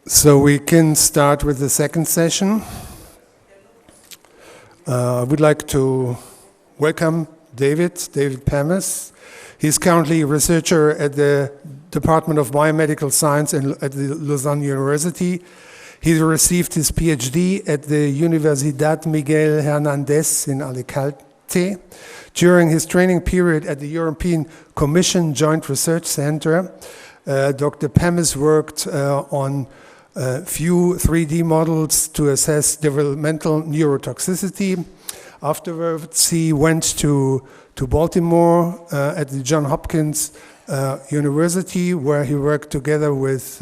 So we can start with the second session. I would like to welcome David Pamies. He's currently a researcher at the Department of Biomedical Science at the Lausanne University. He received his PhD at the Universidad Miguel Hernández in Alicante. During his training period at the European Commission Joint Research Center, Dr. Pamies worked on few 3D models to assess developmental neurotoxicity. Afterwards, he went to Baltimore at the Johns Hopkins University, where he worked together with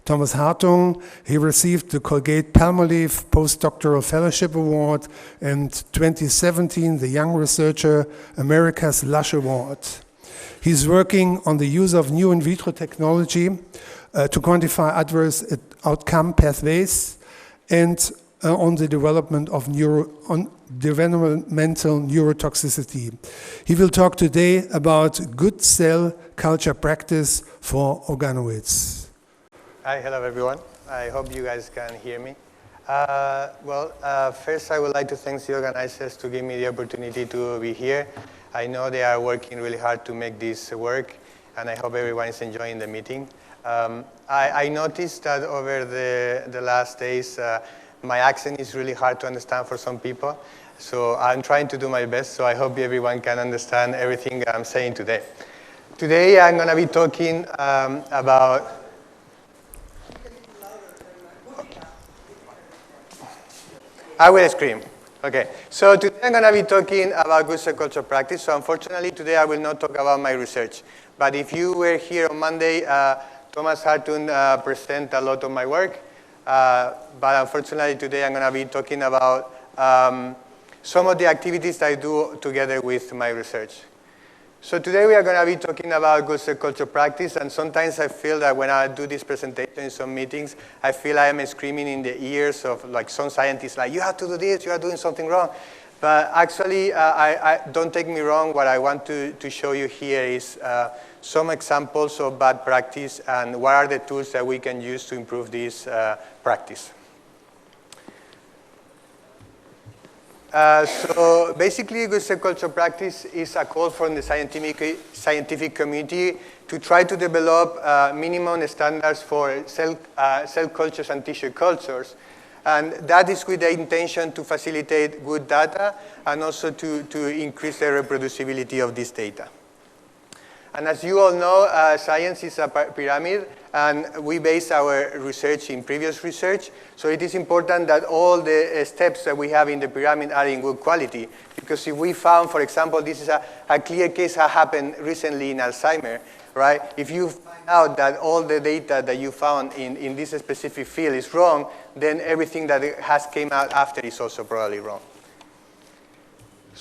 Thomas Hartung. He received the Colgate-Palmolive Postdoctoral Fellowship Award and 2017 the Young Researcher America's Lush Award. He's working on the use of new in vitro technology to quantify adverse outcome pathways and on the development of developmental neurotoxicity. He will talk today about good cell culture practice for organoids. Hi, hello everyone. I hope you guys can hear me. First I would like to thank the organizers to give me the opportunity to be here. I know they are working really hard to make this work, and I hope everyone is enjoying the meeting. I noticed that over the last days, my accent is really hard to understand for some people. So I'm trying to do my best, so I hope everyone can understand everything I'm saying today. Today I'm going to be talking about... I will scream. Okay, so today I'm going to be talking about good cell culture practice. So unfortunately today I will not talk about my research. But if you were here on Monday, Thomas Hartung presented a lot of my work. But unfortunately today I'm going to be talking about some of the activities that I do together with my research. So today we are going to be talking about good cell culture practice, and sometimes I feel that when I do this presentation in some meetings, I feel I am screaming in the ears of like some scientists, like, you have to do this, you are doing something wrong. But actually, don't take me wrong, what I want to show you here is some examples of bad practice and what are the tools that we can use to improve this practice. So basically, good cell culture practice is a call from the scientific community to try to develop minimum standards for cell cultures and tissue cultures. And that is with the intention to facilitate good data and also to increase the reproducibility of this data. And as you all know, science is a pyramid, and we base our research in previous research. So it is important that all the steps that we have in the pyramid are in good quality. Because if we found, for example, this is a clear case that happened recently in Alzheimer's, right? If you find out that all the data that you found in this specific field is wrong, then everything that has came out after is also probably wrong.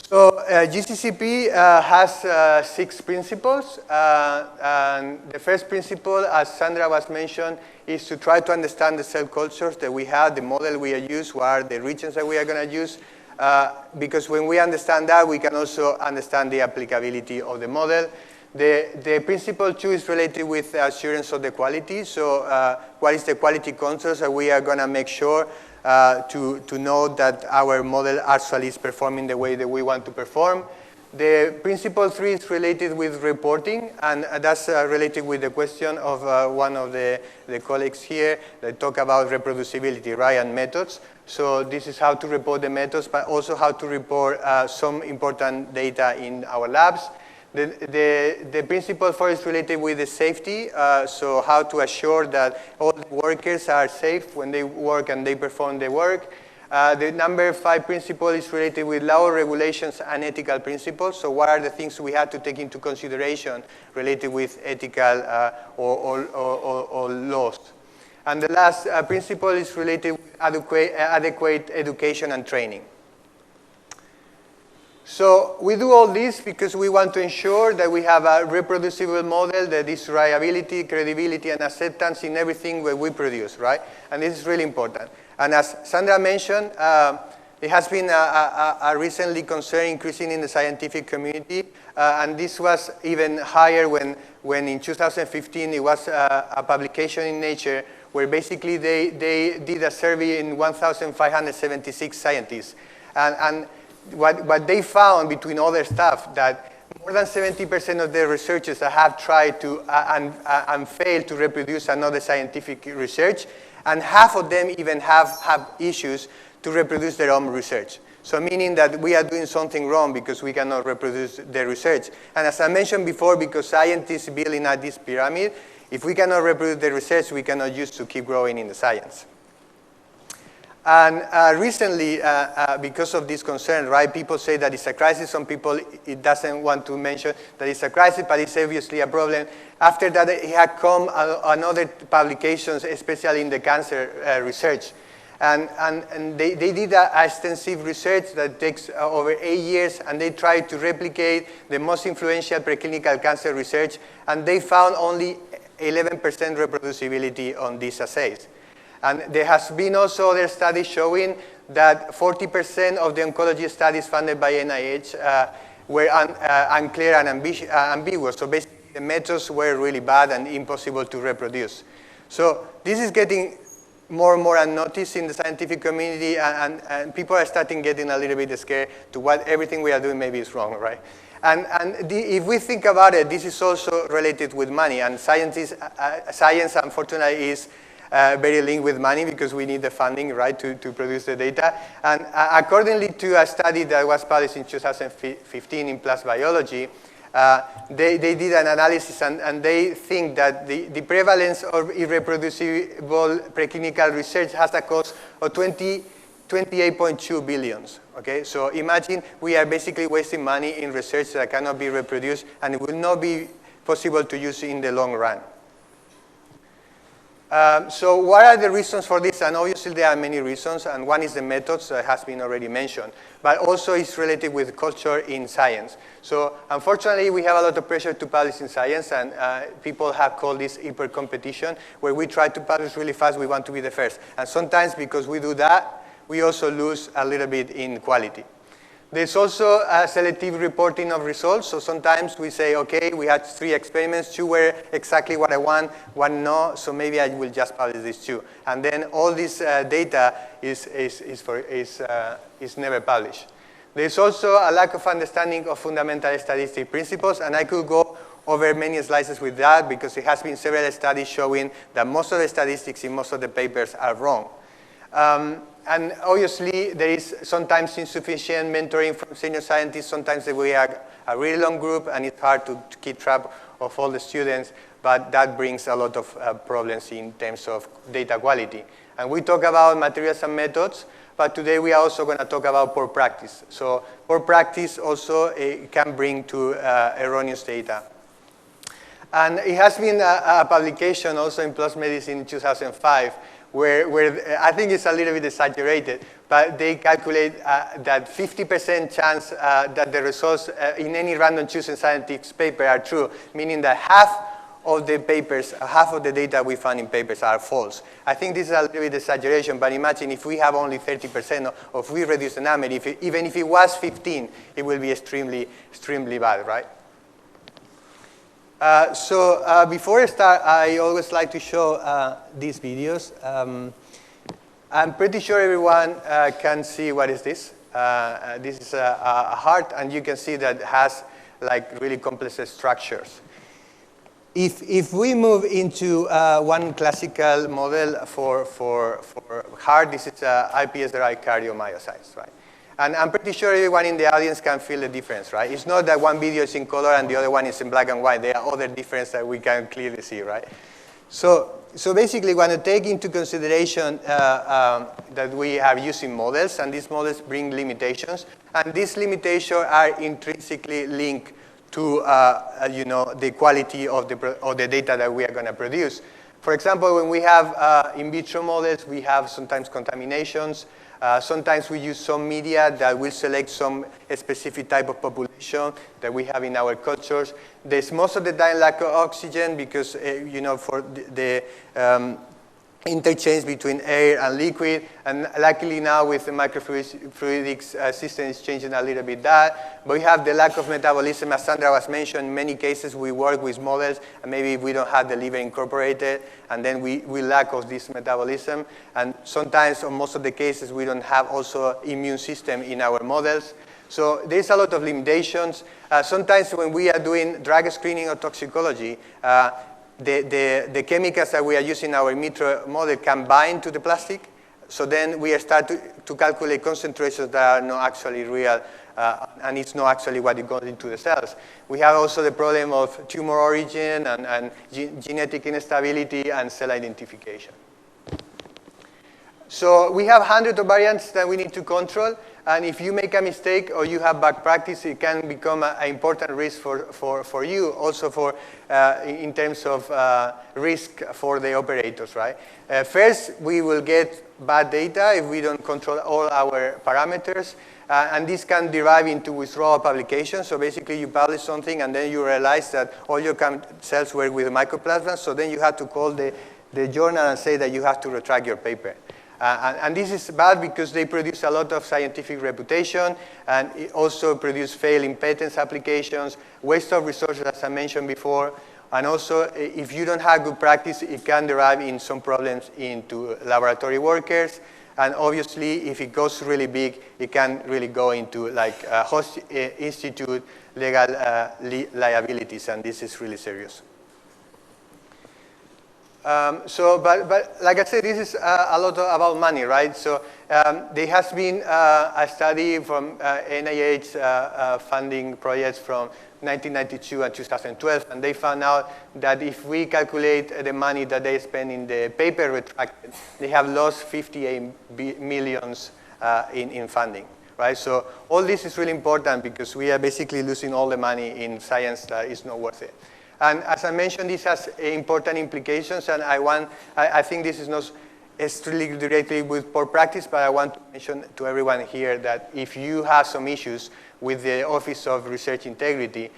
So GCCP has 6 principles, and the first principle, as Sandra was mentioned, is to try to understand the cell cultures that we have, the model we use, what are the regions that we are going to use, because when we understand that, we can also understand the applicability of the model. The principle 2 is related with assurance of the quality, so what is the quality controls that we are going to make sure to know that our model actually is performing the way that we want to perform. The principle 3 is related with reporting, and that's related with the question of one of the colleagues here that talk about reproducibility, right, and methods. So this is how to report the methods, but also how to report some important data in our labs. The principle 4 is related with the safety, so how to assure that all the workers are safe when they work and they perform their work. The number 5 principle is related with law regulations and ethical principles, so what are the things we have to take into consideration related with ethical or laws. And the last principle is related with adequate education and training. So we do all this because we want to ensure that we have a reproducible model that is reliability, credibility, and acceptance in everything that we produce, right? And this is really important. And as Sandra mentioned, it has been a recently concern increasing in the scientific community, and this was even higher when in 2015 it was a publication in Nature where basically they did a survey in 1,576 scientists. And what they found, between other stuff, that more than 70% of the researchers that have tried to and failed to reproduce another scientific research, and half of them even have issues to reproduce their own research. So meaning that we are doing something wrong because we cannot reproduce the research. And as I mentioned before, because scientists building at this pyramid, if we cannot reproduce the research, we cannot use to keep growing in the science. And recently, because of this concern, right, people say that it's a crisis. Some people, it doesn't want to mention that it's a crisis, but it's obviously a problem. After that, it had come another publications, especially in the cancer research. And they did extensive research that takes over 8 years, and they tried to replicate the most influential preclinical cancer research, and they found only 11% reproducibility on these assays. And there has been also other studies showing that 40% of the oncology studies funded by NIH were unclear and ambiguous. So basically, the methods were really bad and impossible to reproduce. So this is getting more and more unnoticed in the scientific community, and people are starting getting a little bit scared to what everything we are doing maybe is wrong, right? And if we think about it, this is also related with money, and science, unfortunately, is very linked with money because we need the funding, right, to produce the data. And accordingly to a study that was published in 2015 in PLOS Biology, they did an analysis, and they think that the prevalence of irreproducible preclinical research has a cost of 28.2 billions. Okay, so imagine we are basically wasting money in research that cannot be reproduced, and it will not be possible to use in the long run. So what are the reasons for this? And obviously there are many reasons, and one is the methods that has been already mentioned, but also it's related with culture in science. So unfortunately we have a lot of pressure to publish in science, and people have called this hyper competition, where we try to publish really fast, we want to be the first. And sometimes because we do that, we also lose a little bit in quality. There's also a selective reporting of results. So sometimes we say, okay, we had 3 experiments, 2 were exactly what I want, 1 no, so maybe I will just publish these 2. And then all this data is never published. There's also a lack of understanding of fundamental statistic principles, and I could go over many slides with that because it has been several studies showing that most of the statistics in most of the papers are wrong. And obviously, there is sometimes insufficient mentoring from senior scientists. Sometimes we are a really long group, and it's hard to keep track of all the students, but that brings a lot of problems in terms of data quality. And we talk about materials and methods, but today we are also going to talk about poor practice. So poor practice also can bring to erroneous data. And it has been a publication also in PLOS Medicine in 2005, where I think it's a little bit exaggerated, but they calculate that 50% chance that the results in any random choosing scientific paper are true, meaning that half of the papers, half of the data we find in papers are false. I think this is a little bit exaggeration, but imagine if we have only 30%, or if we reduce the number, even if it was 15, it will be extremely, extremely bad, right? So before I start, I always like to show these videos. I'm pretty sure everyone can see what is this. This is a heart, and you can see that it has like really complex structures. If we move into one classical model for heart, this is iPS-derived cardiomyocytes, right? And I'm pretty sure everyone in the audience can feel the difference, right? It's not that one video is in color and the other one is in black and white. There are other differences that we can clearly see, right? So basically, we want to take into consideration that we are using models, and these models bring limitations. And these limitations are intrinsically linked to the quality of the data that we are going to produce. For example, when we have in vitro models, we have sometimes contaminations. Sometimes we use some media that will select some specific type of population that we have in our cultures. There's most of the time lack of oxygen because, for the interchange between air and liquid, and luckily now with the microfluidics system is changing a little bit that. But we have the lack of metabolism, as Sandra was mentioning. In many cases we work with models, and maybe we don't have the liver incorporated, and then we lack of this metabolism. And sometimes, or most of the cases, we don't have also immune system in our models. So there's a lot of limitations. Sometimes when we are doing drug screening or toxicology, the chemicals that we are using in our in vitro model can bind to the plastic. So then we start to calculate concentrations that are not actually real, and it's not actually what it goes into the cells. We have also the problem of tumor origin and genetic instability and cell identification. So we have hundreds of variants that we need to control. And if you make a mistake or you have bad practice, it can become an important risk for you, also for in terms of risk for the operators, right? First, we will get bad data if we don't control all our parameters. And this can derive into withdrawal publications. So basically, you publish something, and then you realize that all your cells were with mycoplasma. So then you have to call the journal and say that you have to retract your paper. And this is bad because they produce a lot of scientific reputation, and it also produce failing patents applications, waste of resources, as I mentioned before. And also, if you don't have good practice, it can derive in some problems into laboratory workers. And obviously, if it goes really big, it can really go into like host institute legal liabilities, and this is really serious. But like I said, this is a lot about money, right? So there has been a study from NIH funding projects from 1992 and 2012, and they found out that if we calculate the money that they spend in the paper retracted, they have lost 58 millions in funding, right? So all this is really important because we are basically losing all the money in science that is not worth it. And as I mentioned, this has important implications, and I think this is not strictly directly with poor practice, but I want to mention to everyone here that if you have some issues with the Office of Research Integrity,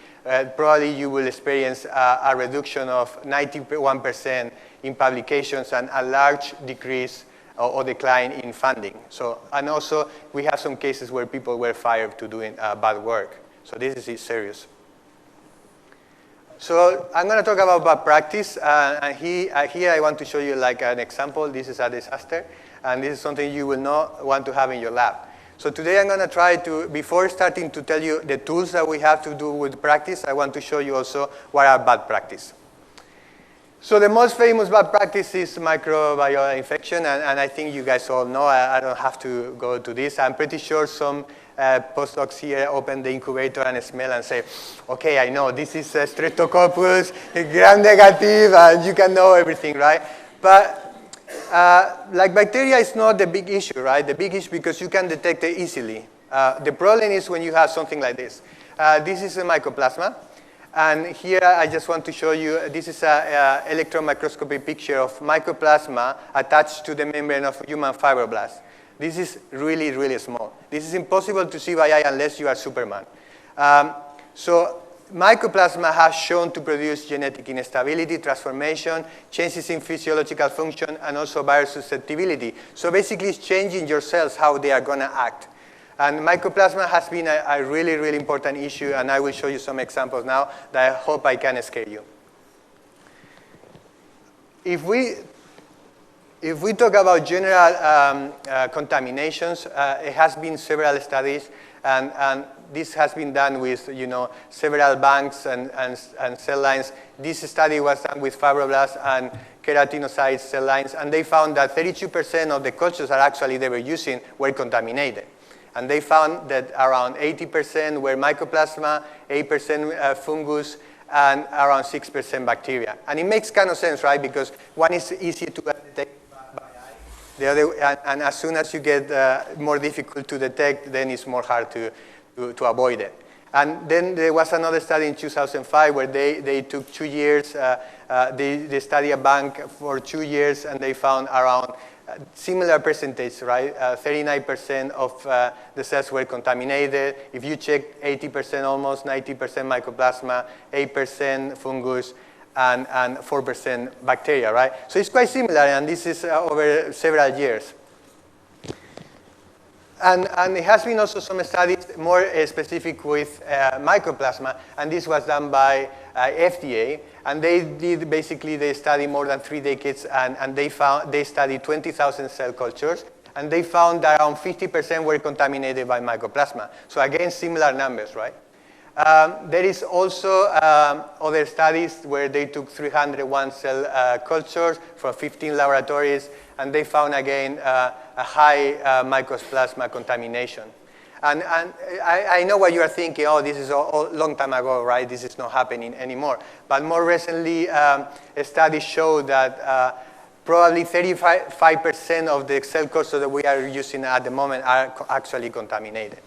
probably you will experience a reduction of 91% in publications and a large decrease or decline in funding. So, and also, we have some cases where people were fired to doing bad work. So this is serious. So I'm going to talk about bad practice, and here I want to show you like an example. This is a disaster, and this is something you will not want to have in your lab. So today I'm going to try to, before starting to tell you the tools that we have to do with practice, I want to show you also what are bad practice. So the most famous bad practice is microbial infection, and I think you guys all know. I don't have to go to this. I'm pretty sure some postdocs here open the incubator and smell and say, okay, I know, this is Streptococcus, gram-negative, and you can know everything, right? But like bacteria is not the big issue, right? The big issue because you can detect it easily. The problem is when you have something like this. This is a mycoplasma. And here I just want to show you, this is an electron microscopy picture of mycoplasma attached to the membrane of human fibroblasts. This is really, really small. This is impossible to see by eye unless you are Superman. So mycoplasma has shown to produce genetic instability, transformation, changes in physiological function, and also virus susceptibility. So basically it's changing your cells, how they are going to act. And mycoplasma has been a really, really important issue, and I will show you some examples now that I hope I can scare you. If we talk about general contaminations, it has been several studies, and this has been done with several banks and cell lines. This study was done with fibroblasts and keratinocyte cell lines, and they found that 32% of the cultures that actually they were using were contaminated. And they found that around 80% were mycoplasma, 8% fungus, and around 6% bacteria. And it makes kind of sense, right? Because one is easy to detect by eye. The other, and as soon as you get more difficult to detect, then it's more hard to avoid it. And then there was another study in 2005 where they took 2 years. They studied a bank for 2 years, and they found around similar percentage, right? 39% of the cells were contaminated. If you check 80%, almost 90% mycoplasma, 8% fungus, and 4% bacteria, right? So it's quite similar, and this is over several years. And it has been also some studies more specific with mycoplasma, and this was done by FDA, and they did basically, they studied more than 3 decades, and they studied 20,000 cell cultures, and they found that around 50% were contaminated by mycoplasma. So again, similar numbers, right? There is also other studies where they took 301 cell cultures from 15 laboratories, and they found again a high mycoplasma contamination. And I know what you are thinking, oh, this is a long time ago, right? This is not happening anymore. But more recently, studies show that probably 35% of the cell cultures that we are using at the moment are actually contaminated.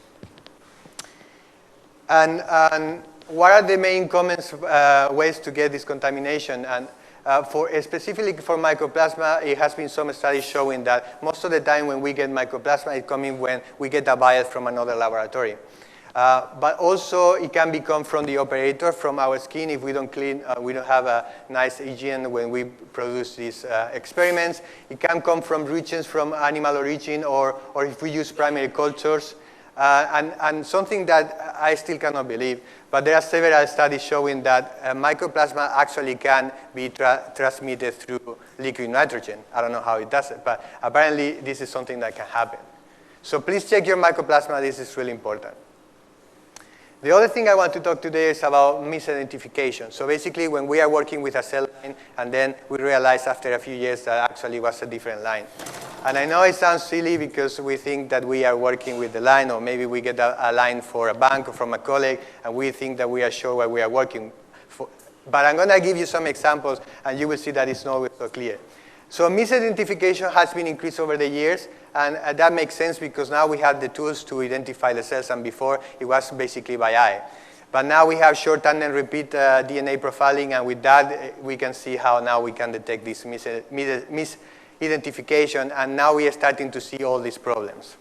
And what are the main common ways to get this contamination? And specifically for mycoplasma, it has been some studies showing that most of the time when we get mycoplasma, it's coming when we get a bias from another laboratory. But also, it can become from the operator, from our skin, if we don't clean, we don't have a nice hygiene when we produce these experiments. It can come from regions from animal origin, or if we use primary cultures. And something that I still cannot believe, but there are several studies showing that mycoplasma actually can be transmitted through liquid nitrogen. I don't know how it does it, but apparently this is something that can happen. So please check your mycoplasma. This is really important. The other thing I want to talk today is about misidentification. So basically, when we are working with a cell line, and then we realize after a few years that actually it was a different line. And I know it sounds silly because we think that we are working with the line, or maybe we get a line for a bank or from a colleague, and we think that we are sure what we are working for. But I'm going to give you some examples, and you will see that it's not always so clear. So misidentification has been increased over the years, and that makes sense because now we have the tools to identify the cells, and before it was basically by eye. But now we have short tandem repeat DNA profiling, and with that we can see how now we can detect this misidentification, and now we are starting to see all these problems.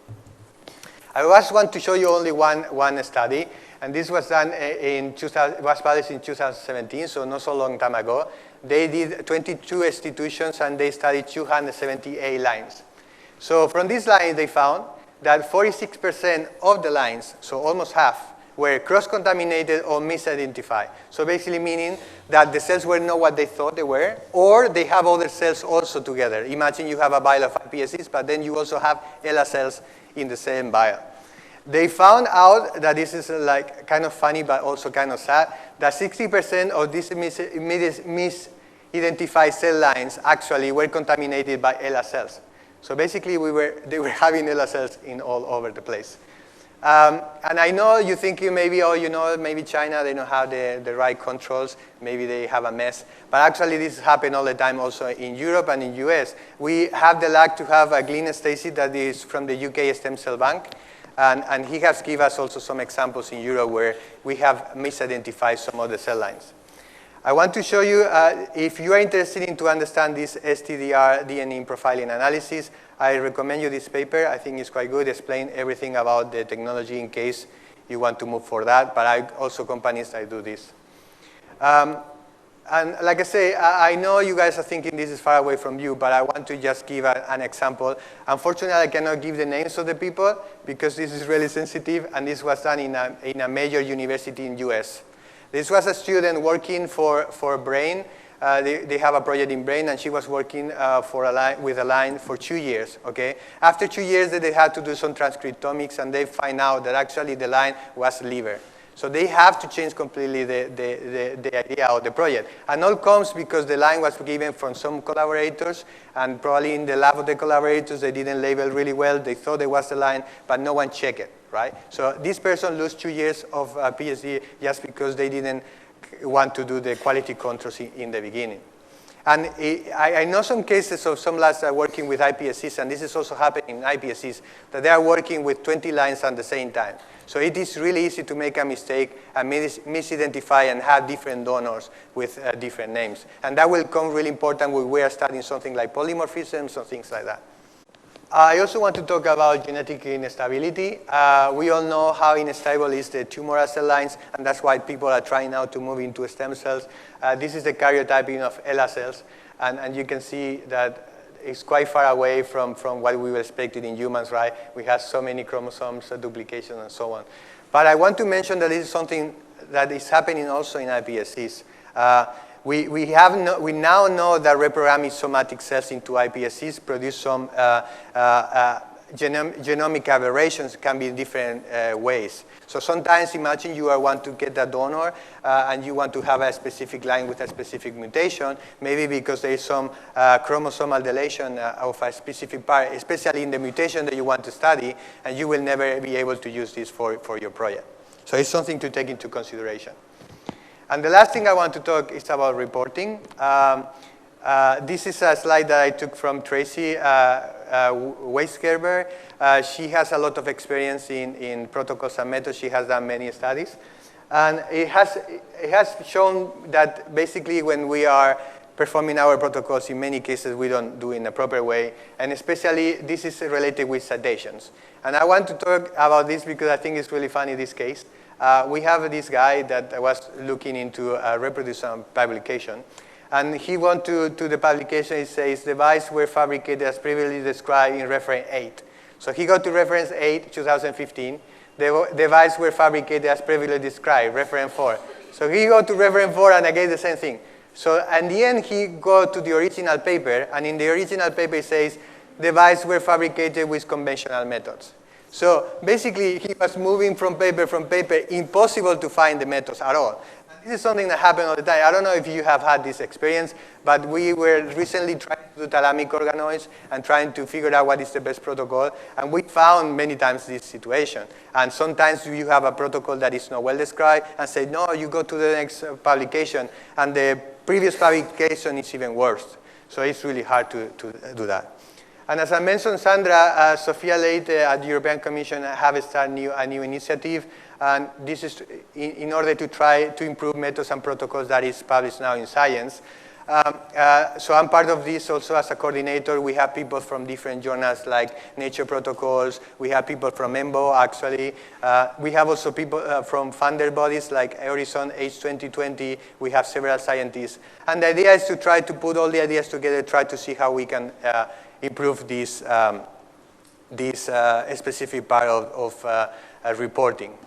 I just want to show you only one study, and this was done was published in 2017, so not so long time ago. They did 22 institutions, and they studied 278 lines. So from this line, they found that 46% of the lines, so almost half, were cross-contaminated or misidentified. So basically meaning that the cells were not what they thought they were, or they have other cells also together. Imagine you have a vial of iPSCs, but then you also have ELA cells in the same vial. They found out that this is like kind of funny, but also kind of sad, that 60% of these misidentified cell lines actually were contaminated by ELA cells. So basically, they were having ELA cells in all over the place. And I know you're thinking maybe, oh, you know, maybe China, they don't have the right controls. Maybe they have a mess. But actually, this happens all the time also in Europe and in US. We have the luck to have a Glenn Stacey that is from the UK Stem Cell Bank. And he has given us also some examples in Europe where we have misidentified some of the cell lines. I want to show you, if you are interested in to understand this STDR DNA profiling analysis, I recommend you this paper. I think it's quite good, explain everything about the technology in case you want to move for that, but I also companies that do this. And like I say, I know you guys are thinking this is far away from you, but I want to just give an example. Unfortunately, I cannot give the names of the people because this is really sensitive, and this was done in a major university in US. This was a student working for Brain. They have a project in Brain, and she was working with a line for 2 years. Okay. After 2 years, they had to do some transcriptomics, and they find out that actually the line was liver. So they have to change completely the idea of the project. And all comes because the line was given from some collaborators, and probably in the lab of the collaborators, they didn't label really well. They thought it was the line, but no one checked it, right? So this person lost 2 years of PhD just because they didn't want to do the quality controls in the beginning. And I know some cases of some labs that are working with iPSCs, and this is also happening in iPSCs, that they are working with 20 lines at the same time. So it is really easy to make a mistake and misidentify and have different donors with different names. And that will come really important when we are studying something like polymorphisms or things like that. I also want to talk about genetic instability. We all know how unstable is the tumoral cell lines, and that's why people are trying now to move into stem cells. This is the karyotyping of ELA cells, and you can see that it's quite far away from what we were expected in humans, right? We have so many chromosomes, duplication, and so on. But I want to mention that this is something that is happening also in iPSCs. We now know that reprogramming somatic cells into iPSCs produce some genomic aberrations, can be in different ways. So sometimes imagine you want to get a donor and you want to have a specific line with a specific mutation, maybe because there is some chromosomal deletion of a specific part, especially in the mutation that you want to study, and you will never be able to use this for your project. So it's something to take into consideration. And the last thing I want to talk is about reporting. This is a slide that I took from Tracy Weisgerber. She has a lot of experience in protocols and methods. She has done many studies. And it has shown that basically when we are performing our protocols, in many cases we don't do it in a proper way. And especially this is related with citations. And I want to talk about this because I think it's really funny in this case. We have this guy that was looking into reproducible publication. And he went to the publication. It says, devices were fabricated as previously described in reference 8. So he got to reference 8, 2015. The devices were fabricated as previously described, reference 4. So he got to reference 4 and again the same thing. So in the end, he got to the original paper. And in the original paper, it says, devices were fabricated with conventional methods. So basically, he was moving from paper, impossible to find the methods at all. And this is something that happens all the time. I don't know if you have had this experience, but we were recently trying to do thalamic organoids and trying to figure out what is the best protocol. And we found many times this situation. And sometimes you have a protocol that is not well described and say, no, you go to the next publication. And the previous publication is even worse. So it's really hard to do that. And as I mentioned, Sandra, Sophia Leite at the European Commission have started a new initiative. And this is in order to try to improve methods and protocols that is published now in Science. So I'm part of this also as a coordinator. We have people from different journals like Nature Protocols. We have people from EMBO, actually. We have also people from funder bodies like Horizon H2020. We have several scientists. And the idea is to try to put all the ideas together, try to see how we can improve this specific part of reporting.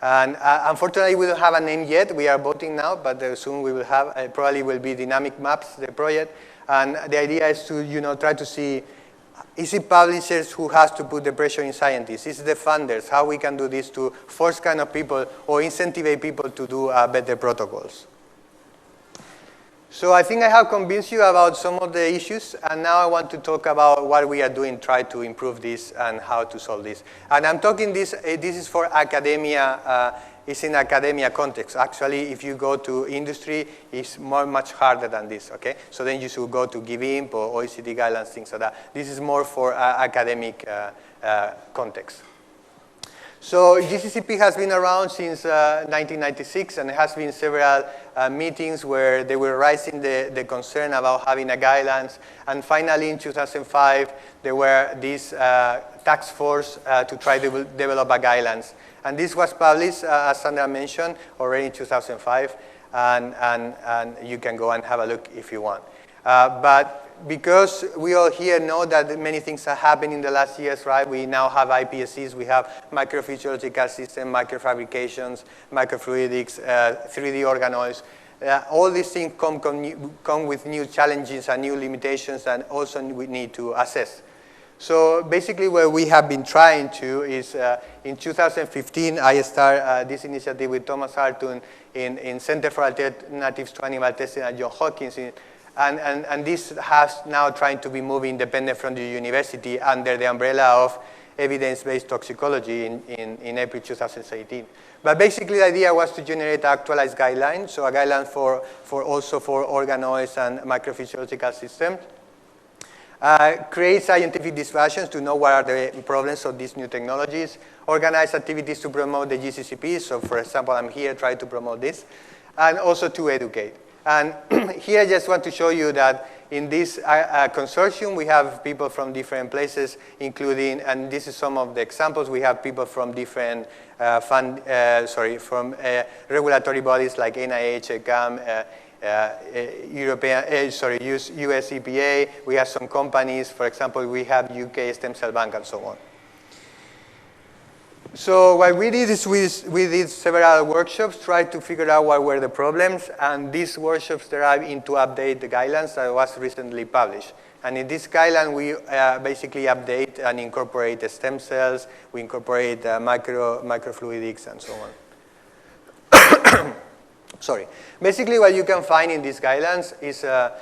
And unfortunately, we don't have a name yet. We are voting now, but soon we will have, probably will be Dynamic Maps, the project. And the idea is to try to see, is it publishers who has to put the pressure in scientists? Is it the funders? How we can do this to force kind of people or incentivize people to do better protocols? So I think I have convinced you about some of the issues, and now I want to talk about what we are doing, try to improve this and how to solve this. And I'm talking this is for academia, it's in academia context. Actually, if you go to industry, it's much harder than this, okay? So then you should go to GiveImp or OECD guidelines, things like that. This is more for academic context. So GCCP has been around since 1996, and there has been several meetings where they were raising the concern about having a guidelines. And finally, in 2005, there were this task force to try to develop a guidelines. And this was published, as Sandra mentioned, already in 2005. And you can go and have a look if you want. But because we all here know that many things have happened in the last years, right? We now have iPSCs, we have microphysiological systems, microfabrications, microfluidics, 3D organoids. All these things come with new challenges and new limitations, and also we need to assess. So basically what we have been trying to is, in 2015, I started this initiative with Thomas Hartung in Center for Alternatives to Animal Testing at Johns Hopkins. And this has now trying to be moved independent from the university under the umbrella of evidence-based toxicology in April 2018. But basically the idea was to generate actualized guidelines, so a guideline also for organoids and microphysiological systems. Create scientific discussions to know what are the problems of these new technologies. Organize activities to promote the GCCP, so for example, I'm here trying to promote this. And also to educate. And here I just want to show you that in this consortium, we have people from different places, including, and this is some of the examples, we have people from different regulatory bodies like NIH, ECAM, US EPA. We have some companies, for example, we have UK Stem Cell Bank and so on. So what we did is we did several workshops, tried to figure out what were the problems, and these workshops derived into update the guidelines that was recently published. And in this guideline, we basically update and incorporate the stem cells, we incorporate microfluidics and so on. Sorry. Basically, what you can find in these guidelines is a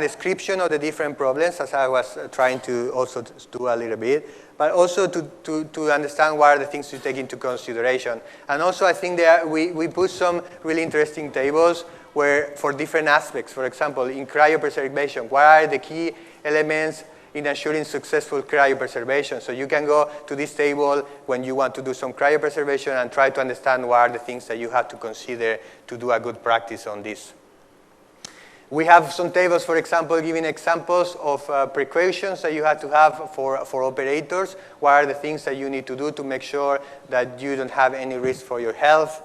description of the different problems, as I was trying to also do a little bit, but also to understand what are the things to take into consideration. And also, I think we put some really interesting tables where for different aspects. For example, in cryopreservation, what are the key elements in ensuring successful cryopreservation? So you can go to this table when you want to do some cryopreservation and try to understand what are the things that you have to consider to do a good practice on this. We have some tables, for example, giving examples of precautions that you have to have for operators. What are the things that you need to do to make sure that you don't have any risk for your health?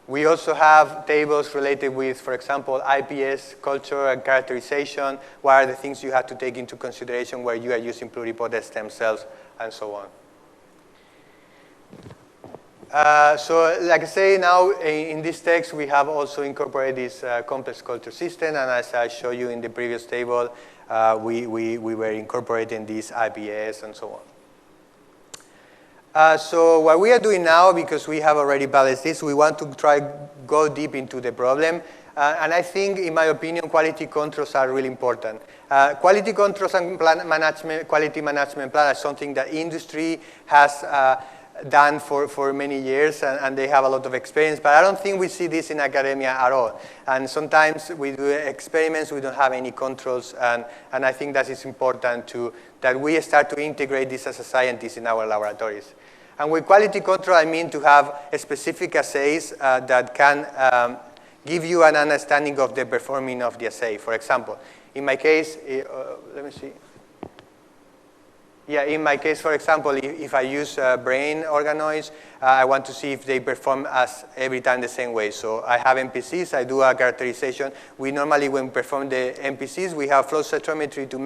We also have tables related with, for example, IPS, culture and characterization. What are the things you have to take into consideration where you are using pluripotent stem cells and so on. So like I say, now in this text, we have also incorporated this complex culture system. And as I showed you in the previous table, we were incorporating these IPS and so on. So what we are doing now, because we have already published this, we want to try go deep into the problem. And I think, in my opinion, quality controls are really important. Quality controls and quality management plan is something that industry has done for many years, and they have a lot of experience, but I don't think we see this in academia at all. And sometimes we do experiments, we don't have any controls, and I think that is important that we start to integrate this as a scientist in our laboratories. And with quality control, I mean to have specific assays that can give you an understanding of the performing of the assay. For example, in my case, let me see. Yeah, in my case, for example, if I use brain organoids, I want to see if they perform as every time the same way. So I have MPCs, I do a characterization. We normally, when we perform the MPCs, we have flow cytometry to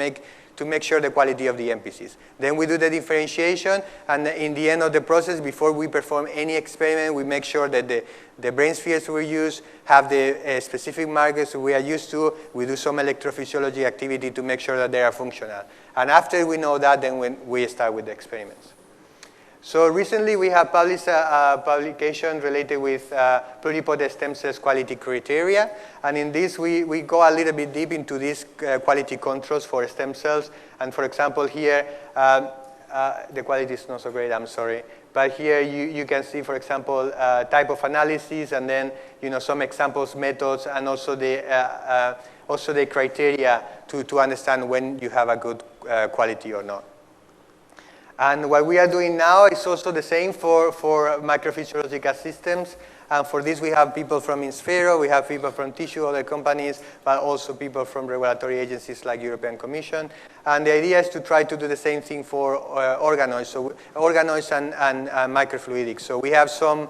make sure the quality of the MPCs. Then we do the differentiation, and in the end of the process, before we perform any experiment, we make sure that the brain spheres we use have the specific markers we are used to. We do some electrophysiology activity to make sure that they are functional. And after we know that, then we start with the experiments. So recently, we have published a publication related with pluripotent stem cells quality criteria. And in this, we go a little bit deep into these quality controls for stem cells. And for example, here, the quality is not so great, I'm sorry. But here, you can see, for example, type of analysis, and then some examples, methods, and also the criteria to understand when you have a good quality or not. And what we are doing now is also the same for microphysiological systems. And for this, we have people from Inspero, we have people from Tissue, other companies, but also people from regulatory agencies like European Commission. And the idea is to try to do the same thing for organoids, so organoids and microfluidics. So we have some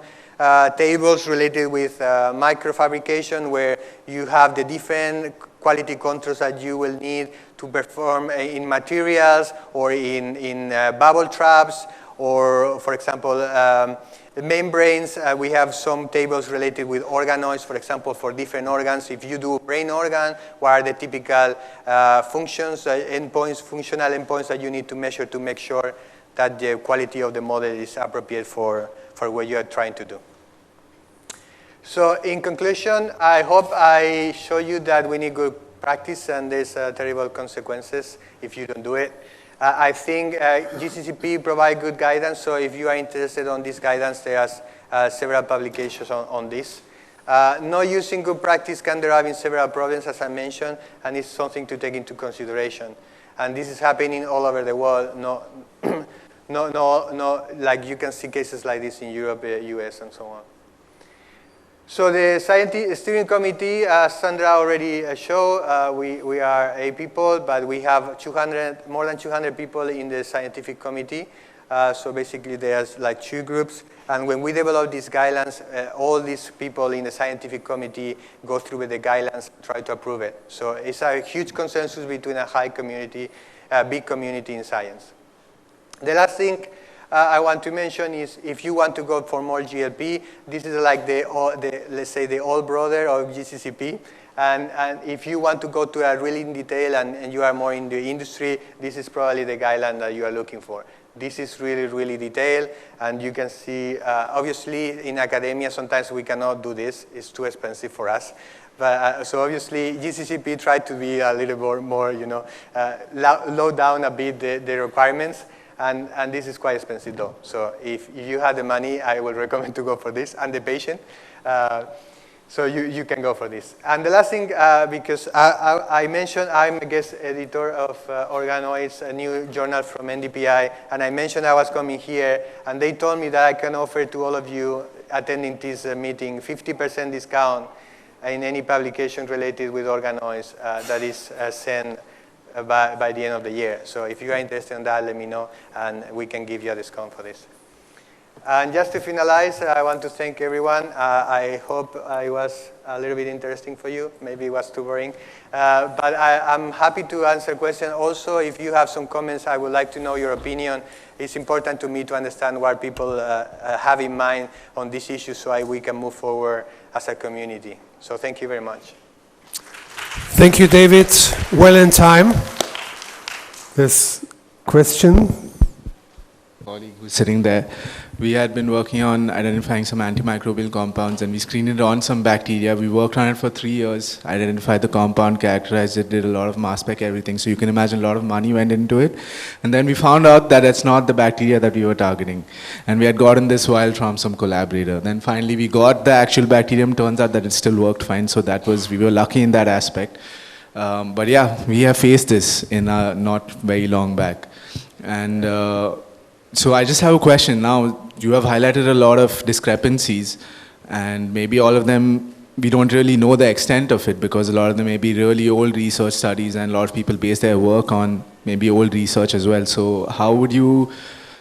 tables related with microfabrication, where you have the different quality controls that you will need to perform in materials or in bubble traps, or, for example, the membranes. We have some tables related with organoids, for example, for different organs. If you do a brain organ, what are the typical functional endpoints that you need to measure to make sure that the quality of the model is appropriate for what you are trying to do. So in conclusion, I hope I show you that we need good practice, and there's terrible consequences if you don't do it. I think GCCP provide good guidance, so if you are interested on this guidance, there are several publications on this. Not using good practice can derive in several problems, as I mentioned, and it's something to take into consideration. And this is happening all over the world. No, like you can see cases like this in Europe, US, and so on. So the steering committee, as Sandra already showed, we are 8 people, but we have more than 200 people in the scientific committee. So basically there's like 2 groups. And when we develop these guidelines, all these people in the scientific committee go through with the guidelines and try to approve it. So it's a huge consensus between a big community in science. The last thing I want to mention is if you want to go for more GLP, this is like let's say the old brother of GCCP. And if you want to go to a really in detail and you are more in the industry, this is probably the guideline that you are looking for. This is really, really detailed, and you can see, obviously, in academia, sometimes we cannot do this. It's too expensive for us. But, so obviously, GCCP tried to be a little more, low down a bit the requirements, and this is quite expensive, though. So if you have the money, I would recommend to go for this, and the patient. So you can go for this. And the last thing, because I mentioned I'm a guest editor of Organoids, a new journal from NDPI, and I mentioned I was coming here, and they told me that I can offer to all of you attending this meeting 50% discount in any publication related with organoids that is sent by the end of the year. So if you are interested in that, let me know, and we can give you a discount for this. And just to finalize, I want to thank everyone. I hope it was a little bit interesting for you. Maybe it was too boring. But I'm happy to answer questions. Also, if you have some comments, I would like to know your opinion. It's important to me to understand what people have in mind on this issue so we can move forward as a community. So thank you very much. Thank you, David. Well in time. This question. Colleague who's sitting there, we had been working on identifying some antimicrobial compounds, and we screened it on some bacteria. We worked on it for 3 years, identified the compound, characterized it, did a lot of mass spec, everything. So you can imagine a lot of money went into it. And then we found out that it's not the bacteria that we were targeting. And we had gotten this vial from some collaborator. Then finally we got the actual bacterium. Turns out that it still worked fine. So we were lucky in that aspect. But yeah, we have faced this in not very long back. And so I just have a question now. You have highlighted a lot of discrepancies, and maybe all of them, we don't really know the extent of it because a lot of them may be really old research studies, and a lot of people base their work on maybe old research as well. So how would you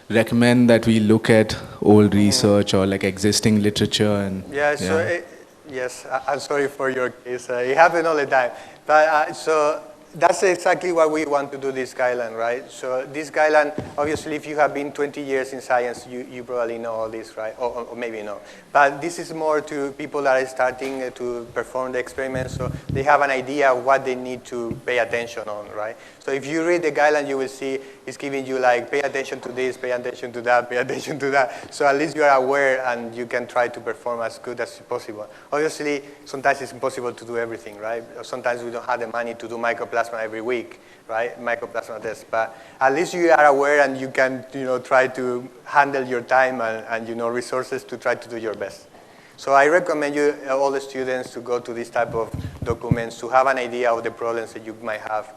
recommend that we look at old research or like existing literature? And yes, I'm sorry for your case. It happens all the time. But so that's exactly why we want to do this guideline, right? So this guideline, obviously, if you have been 20 years in science, you probably know all this, right? Or maybe no. But this is more to people that are starting to perform the experiments, so they have an idea of what they need to pay attention on, right? So if you read the guideline, you will see it's giving you like, pay attention to this, pay attention to that, pay attention to that. So at least you are aware and you can try to perform as good as possible. Obviously, sometimes it's impossible to do everything, right? Sometimes we don't have the money to do mycoplasma every week, right? Mycoplasma tests. But at least you are aware and you can, try to handle your time and resources to try to do your best. So I recommend you, all the students, to go to this type of documents to have an idea of the problems that you might have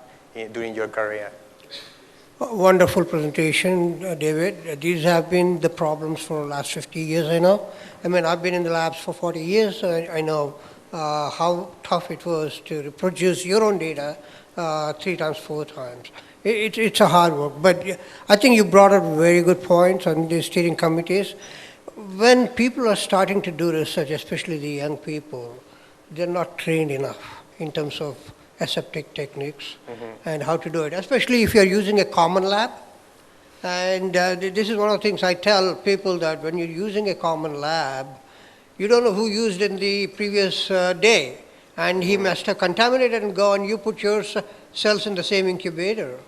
during your career. Wonderful presentation, David. These have been the problems for the last 50 years, I know. I mean, I've been in the labs for 40 years, so I know how tough it was to reproduce your own data 3 times, 4 times. It's a hard work, but I think you brought up very good points on the steering committees. When people are starting to do research, especially the young people, they're not trained enough in terms of aseptic techniques and how to do it, especially if you're using a common lab. And this is one of the things I tell people, that when you're using a common lab, you don't know who used in the previous day. And he must have contaminated and gone, you put your cells in the same incubator.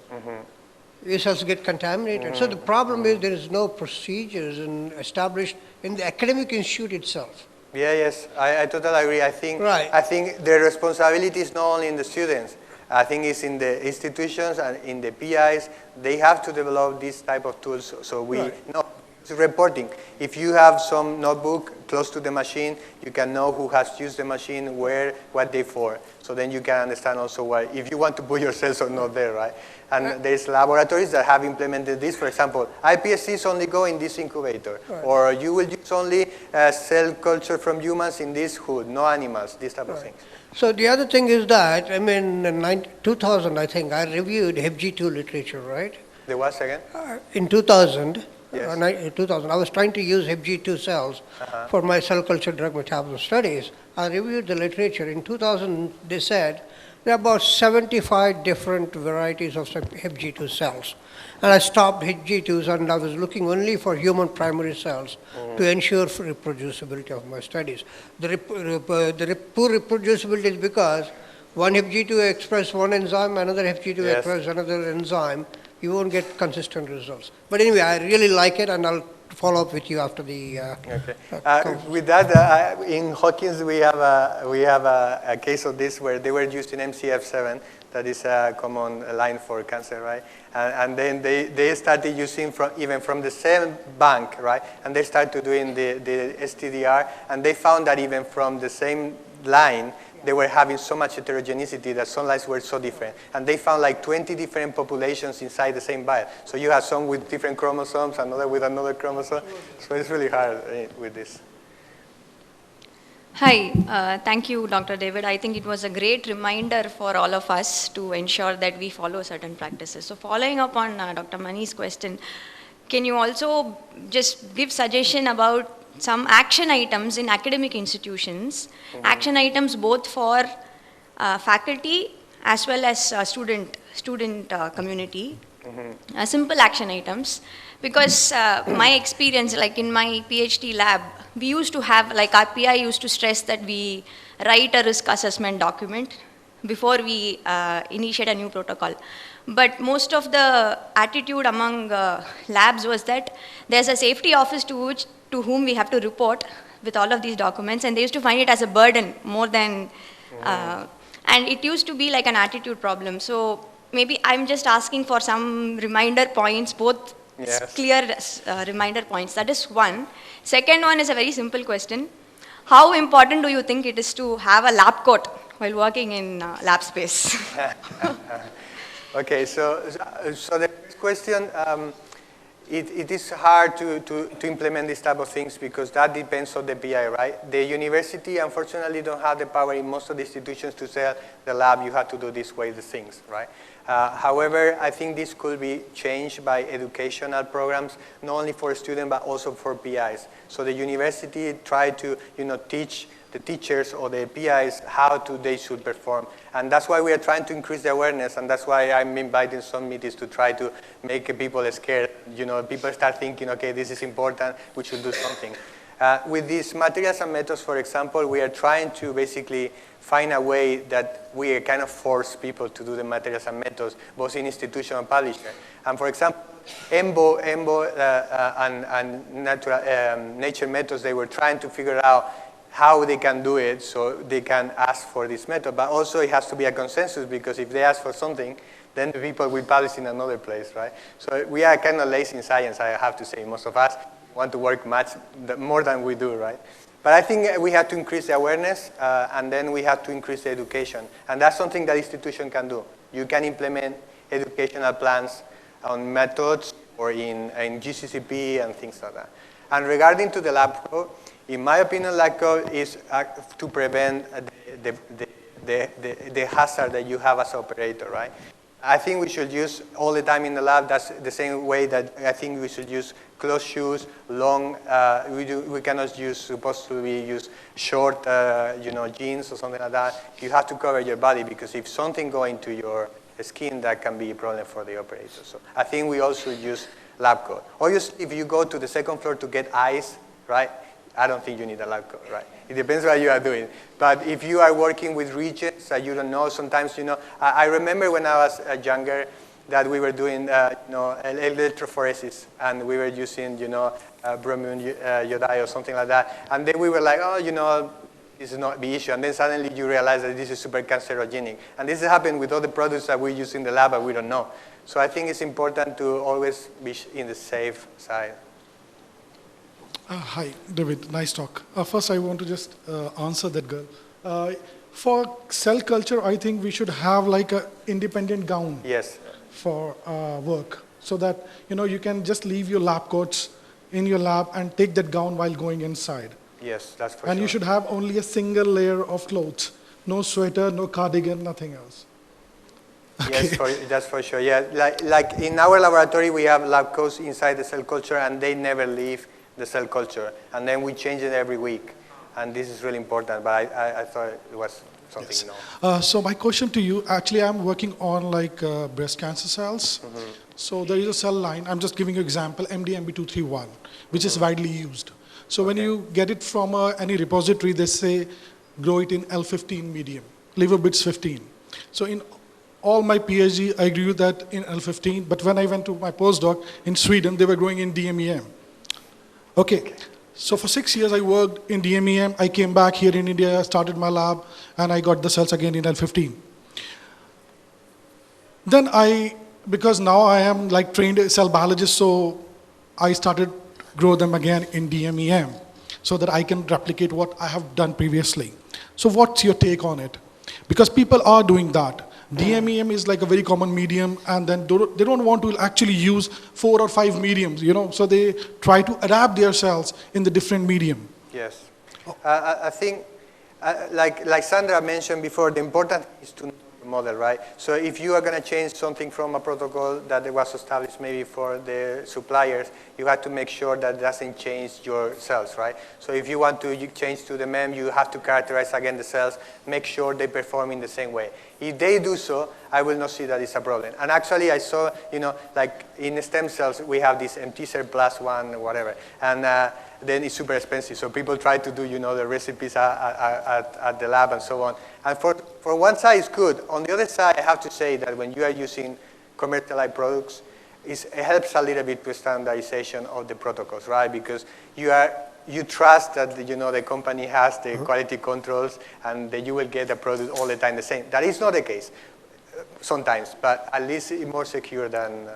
Your cells get contaminated. So the problem is there is no procedures established in the academic institute itself. Yes, I totally agree. I think the responsibility is not only in the students. I think it's in the institutions and in the PIs. They have to develop these type of tools. So we, It's reporting. If you have some notebook close to the machine, you can know who has used the machine, where, what day for. So then you can understand also why, if you want to put your cells or not there, right? And there's laboratories that have implemented this. For example, iPSCs only go in this incubator. Right. Or you will use only cell culture from humans in this hood, no animals, these type of things. So the other thing is that, I mean, in 2000, I think, I reviewed HepG2 literature, right? The what again? In 2000, yes. 2000, I was trying to use HepG2 cells for my cell culture drug metabolism studies. I reviewed the literature. In 2000, they said there are about 75 different varieties of HepG2 cells. And I stopped HepG2s and I was looking only for human primary cells to ensure reproducibility of my studies. The poor reproducibility is because one HepG2 expresses one enzyme, another HepG2 expresses another enzyme. You won't get consistent results. But anyway, I really like it, and I'll follow up with you after the. With that, in Hawkins we have a case of this where they were used in MCF7, that is a common line for cancer, right? And then they started using even from the same bank, right? And they started doing the STDR, and they found that even from the same line, they were having so much heterogeneity that some lines were so different. And they found like 20 different populations inside the same vial. So you have some with different chromosomes, another with another chromosome. So it's really hard with this. Hi, thank you, Dr. David. I think it was a great reminder for all of us to ensure that we follow certain practices. So following up on Dr. Mani's question, can you also just give suggestion about some action items in academic institutions, action items both for faculty as well as student community, simple action items, because my experience, like in my PhD lab, we used to have, like our PI used to stress that we write a risk assessment document before we initiate a new protocol. But most of the attitude among labs was that there's a safety office to whom we have to report with all of these documents, and they used to find it as a burden more than, and it used to be like an attitude problem. So maybe I'm just asking for some reminder points, both clear reminder points. That is one. Second one is a very simple question. How important do you think it is to have a lab coat while working in lab space? Okay, so the first question, it is hard to implement these type of things because that depends on the PI, right? The university, unfortunately, don't have the power in most of the institutions to tell the lab you have to do this way the things, right? However, I think this could be changed by educational programs, not only for students but also for PIs. So the university try to, teach the teachers or the PIs how they should perform. And that's why we are trying to increase the awareness, and that's why I'm inviting some meetings to try to make people scared. People start thinking, okay, this is important, we should do something. With these materials and methods, for example, we are trying to basically find a way that we kind of force people to do the materials and methods, both in institution and publisher. And for example, EMBO and nature methods, they were trying to figure out how they can do it so they can ask for this method. But also it has to be a consensus, because if they ask for something, then the people will publish in another place, right? So we are kind of lazy in science, I have to say. Most of us want to work much more than we do, right? But I think we have to increase the awareness, and then we have to increase the education. And that's something that institution can do. You can implement educational plans on methods or in GCCP and things like that. And regarding to the lab coat, in my opinion, lab coat is to prevent the hazard that you have as an operator, right? I think we should use all the time in the lab. That's the same way that I think we should use closed shoes, long. We cannot supposed to use short, jeans or something like that. You have to cover your body, because if something goes into your skin, that can be a problem for the operator. So I think we also use lab coat. Obviously, if you go to the second floor to get ice, right? I don't think you need a lab coat, right? It depends what you are doing. But if you are working with regions that you don't know, sometimes, I remember when I was younger that we were doing, electrophoresis, and we were using, bromine iodide or something like that. And then we were like, this is not the issue. And then suddenly you realize that this is super cancerogenic. And this has happened with other products that we use in the lab, but we don't know. So I think it's important to always be in the safe side. Hi, David. Nice talk. First, I want to just answer that girl. For cell culture, I think we should have like a independent gown Yes. for work, so that you can just leave your lab coats in your lab and take that gown while going inside. Yes, that's for And sure. you should have only a single layer of clothes, no sweater, no cardigan, nothing else. Yes, that's for sure. Yeah, like in our laboratory, we have lab coats inside the cell culture, and they never leave the cell culture. And then we change it every week. And this is really important, but I thought it was something, Yes. So my question to you, actually, I'm working on like breast cancer cells. So there is a cell line. I'm just giving you example, MDMB231, which is widely used. So when you get it from any repository, they say grow it in L15 medium, liver bits 15. So in all my PhD, I grew that in L15, but when I went to my postdoc in Sweden, they were growing in DMEM. Okay, so for 6 years I worked in DMEM. I came back here in India, started my lab, and I got the cells again in L15. Then because now I am like trained cell biologist, so I started grow them again in DMEM so that I can replicate what I have done previously. So what's your take on it? Because people are doing that. DMEM is like a very common medium, and then they don't want to actually use 4 or 5 mediums, so they try to adapt their cells in the different medium. Yes. I think, like Sandra mentioned before, the important thing is to know the model, right? So if you are going to change something from a protocol that was established maybe for the suppliers, you have to make sure that it doesn't change your cells, right? So if you want to change to the MEM, you have to characterize again the cells, make sure they perform in the same way. If they do so, I will not see that it's a problem. And actually, I saw, like in stem cells, we have this MT-cell plus one, whatever, and then it's super expensive. So people try to do, the recipes at the lab and so on. And for one side, it's good. On the other side, I have to say that when you are using commercialized products, it helps a little bit with standardization of the protocols, right? Because you trust that the company has the quality controls and that you will get a product all the time the same. That is not the case sometimes, but at least it's more secure than.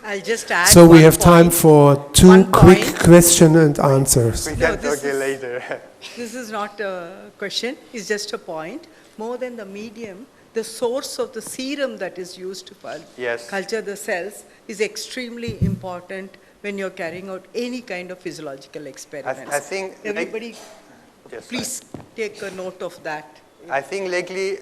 I'll just add. So we have time point. for 2 quick question and answers. We can talk it later. This is not a question, it's just a point. More than the medium, the source of the serum that is used to culture the cells is extremely important when you're carrying out any kind of physiological experiments. I think everybody, please take a note of that. I think lately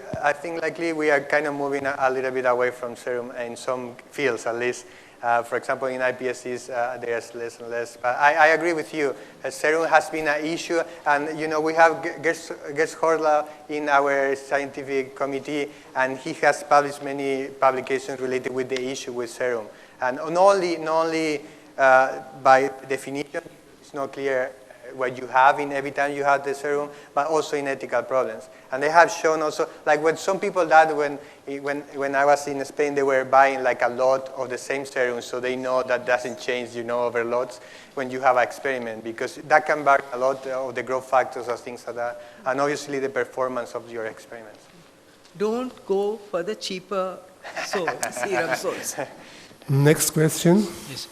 we are kind of moving a little bit away from serum in some fields, at least. For example, in iPSCs, there's less and less. But I agree with you. Serum has been an issue, and we have Gers Horla in our scientific committee, and he has published many publications related with the issue with serum. And not only by definition, it's not clear what you have in every time you have the serum, but also in ethical problems. And they have shown also, like when some people died when I was in Spain, they were buying like a lot of the same serum, so they know that doesn't change, over lots when you have an experiment, because that can vary a lot of the growth factors or things like that, and obviously the performance of your experiments. Don't go for the cheaper serum source. Next question. Yes.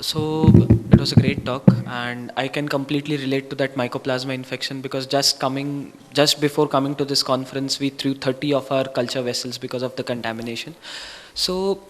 So it was a great talk, and I can completely relate to that mycoplasma infection, because just before coming to this conference, we threw 30 of our culture vessels because of the contamination. So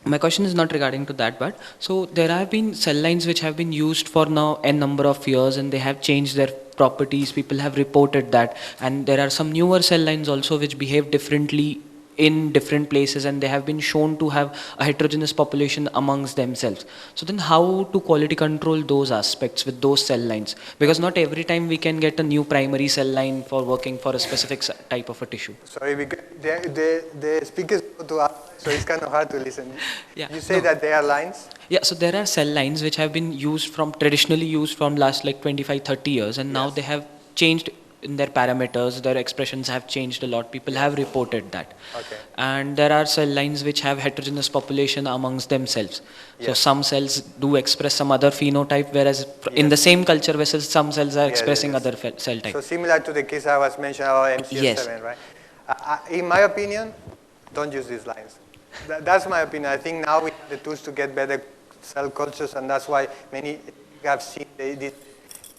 my question is not regarding to that, but so there have been cell lines which have been used for now a number of years, and they have changed their properties. People have reported that, and there are some newer cell lines also which behave differently in different places, and they have been shown to have a heterogeneous population amongst themselves. So then how to quality control those aspects with those cell lines? Because not every time we can get a new primary cell line for working for a specific type of a tissue. Sorry, because the speakers go to us, so it's kind of hard to listen. Yeah, you say that there are lines? Yeah, so there are cell lines which have been traditionally used from last like 25, 30 years, and now they have changed in their parameters, their expressions have changed a lot. People have reported that. Okay. And there are cell lines which have heterogeneous population amongst themselves. So some cells do express some other phenotype, whereas in the same culture vessels, some cells are expressing other cell type. So similar to the case I was mentioning about MCS7, right? In my opinion, don't use these lines. That's my opinion. I think now we have the tools to get better cell cultures, and that's why many have seen this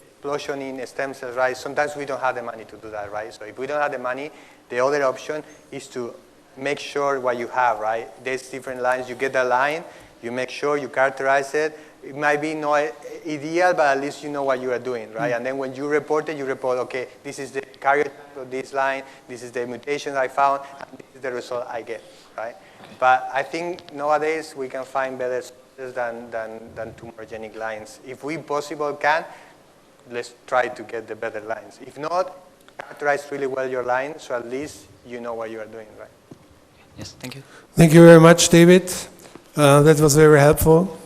explosion in stem cells, right? Sometimes we don't have the money to do that, right? So if we don't have the money, the other option is to make sure what you have, right? There's different lines. You get a line, you make sure you characterize it. It might be not ideal, but at least you know what you are doing, right? And then when you report it, you report, okay, this is the karyotype of this line, this is the mutation I found, and this is the result I get, right? But I think nowadays we can find better sources than tumorigenic lines. If we possible can, let's try to get the better lines. If not, characterize really well your line, so at least you know what you are doing, right? Yes, thank you. Thank you very much, David. That was very helpful.